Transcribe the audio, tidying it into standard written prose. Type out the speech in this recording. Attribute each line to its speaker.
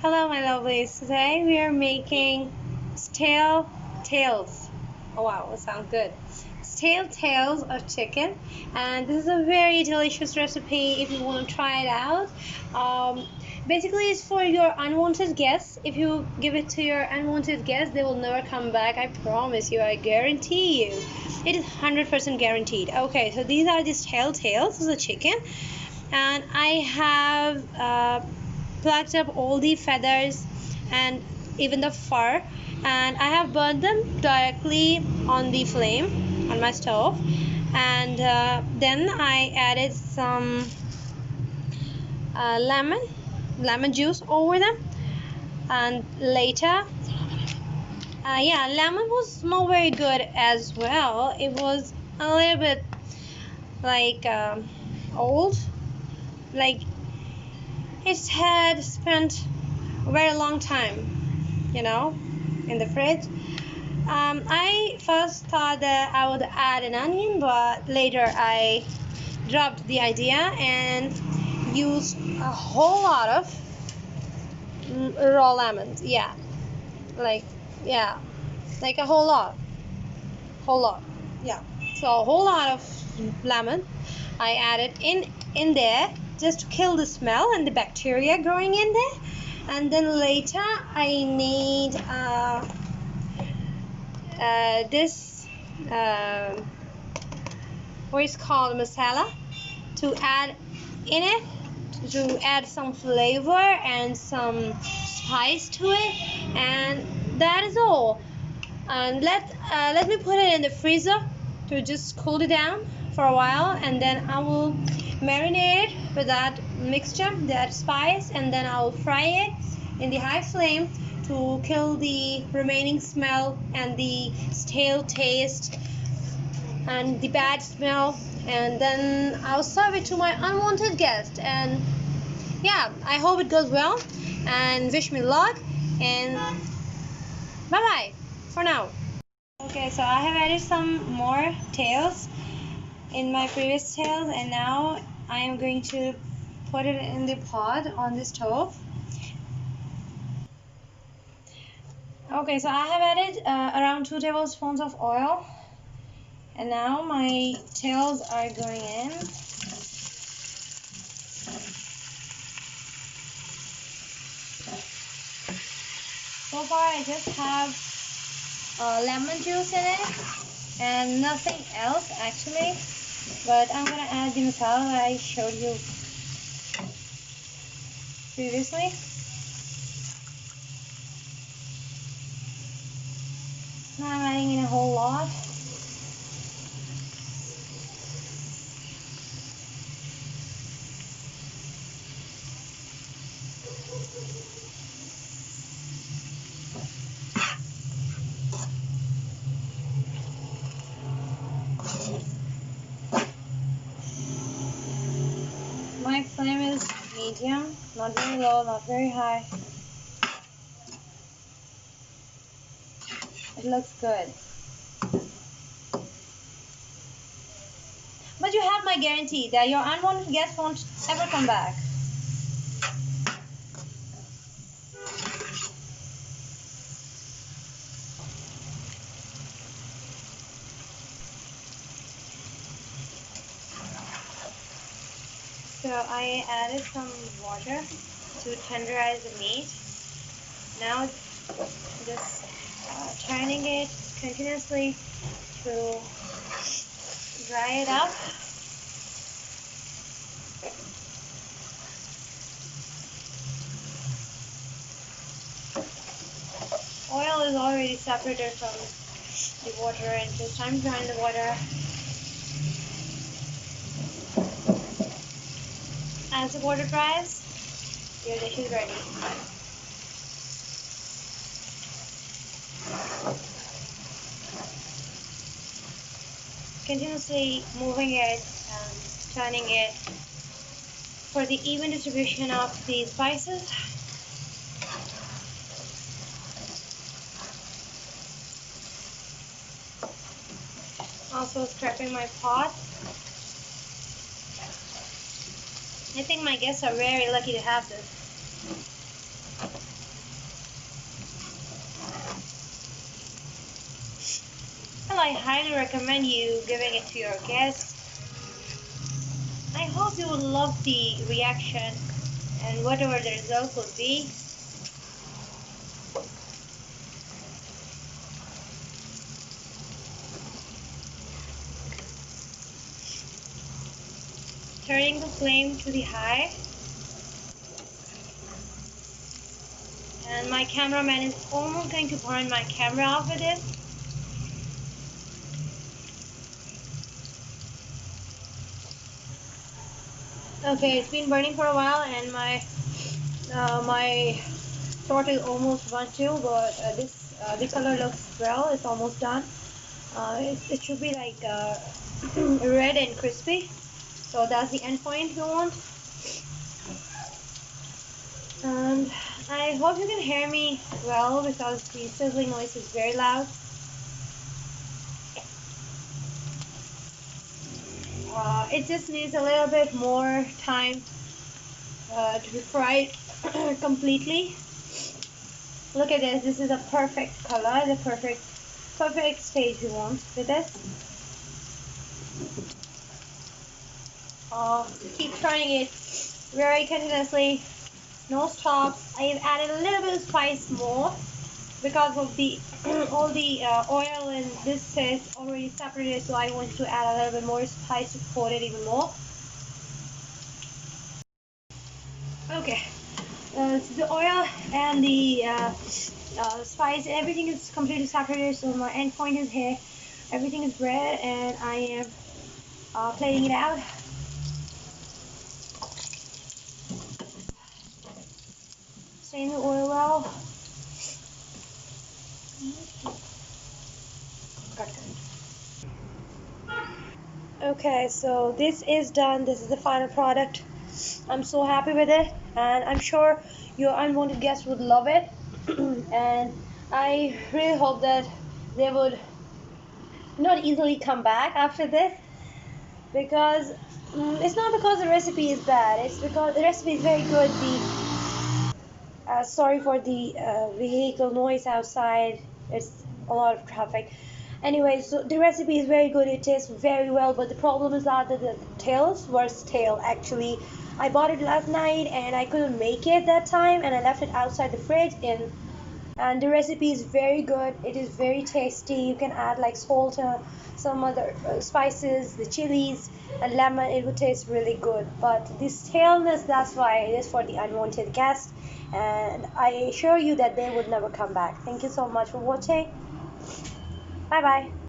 Speaker 1: Hello my lovelies, today we are making stale tails. Oh wow, it sounds good. Stale tails of chicken, and this is a very delicious recipe if you want to try it out. Basically it's for your unwanted guests. If you give it to your unwanted guests, they will never come back. I promise you, I guarantee you. It is 100% guaranteed. Okay, so these are the stale tails of the chicken, and I have plucked up all the feathers and even the fur, and I have burned them directly on the flame on my stove, and then I added some lemon juice over them, and later yeah, lemon was not very good as well. It was a little bit like old, like it had spent a very long time, in the fridge. I first thought that I would add an onion, but later I dropped the idea and used a whole lot of raw lemons. Like yeah, like a whole lot. Yeah, so a whole lot of lemon I added in there just to kill the smell and the bacteria growing in there. And then later I need this what is called masala to add in it, to add some flavor and some spice to it, and that is all. And let me put it in the freezer to just cool it down for a while, and then I will marinate it with that mixture, that spice, and then I will fry it in the high flame to kill the remaining smell and the stale taste and the bad smell, and then I'll serve it to my unwanted guest. And yeah, I hope it goes well, and wish me luck, and bye bye for now. Okay, so I have added some more tails in my previous tails, and now I am going to put it in the pot on the stove. Okay, so I have added around 2 tablespoons of oil, and now my tails are going in. So far I just have lemon juice in it and nothing else actually, but I'm gonna add the masala that I showed you previously. Now I'm adding in a whole lot. My flame is medium, not very low, not very high. It looks good. But you have my guarantee that your unwanted guest won't ever come back. So I added some water to tenderize the meat. Now just turning it continuously to dry it up. Oil is already separated from the water, and just I'm drying the water. As the water dries, your dish is ready. Continuously moving it and turning it for the even distribution of the spices. Also scraping my pot. I think my guests are very lucky to have this. Well, I highly recommend you giving it to your guests. I hope you will love the reaction and whatever the result will be. Turning the flame to the high. And my cameraman is almost going to burn my camera off with it. Okay, it's been burning for a while, and my torch is almost burnt too. But the color looks well. It's almost done. It should be like red and crispy. So that's the end point you want. And I hope you can hear me well because the sizzling noise is very loud. It just needs a little bit more time to be fried completely. Look at this. This is a perfect color, the perfect stage you want with this. Keep turning it very continuously, no stops. I have added a little bit of spice more because of the all the oil in this is already separated, so I want to add a little bit more spice to coat it even more. Okay, so the oil and the spice, everything is completely separated, so my end point is here. Everything is red, and I am plating it out. Stain the oil well. Okay, so this is done. This is the final product. I'm so happy with it, and I'm sure your unwanted guests would love it. And I really hope that they would not easily come back after this, because it's not because the recipe is bad. It's because the recipe is very good. Sorry for the vehicle noise outside. It's a lot of traffic. Anyway, so the recipe is very good. It tastes very well, but the problem is that the tails were stale. Actually, I bought it last night and I couldn't make it that time, and I left it outside the fridge. And the recipe is very good. It is very tasty. You can add like salt, some other spices, the chilies, and lemon. It would taste really good. But this staleness, that's why it is for the unwanted guest, and I assure you that they would never come back. Thank you so much for watching. Bye bye.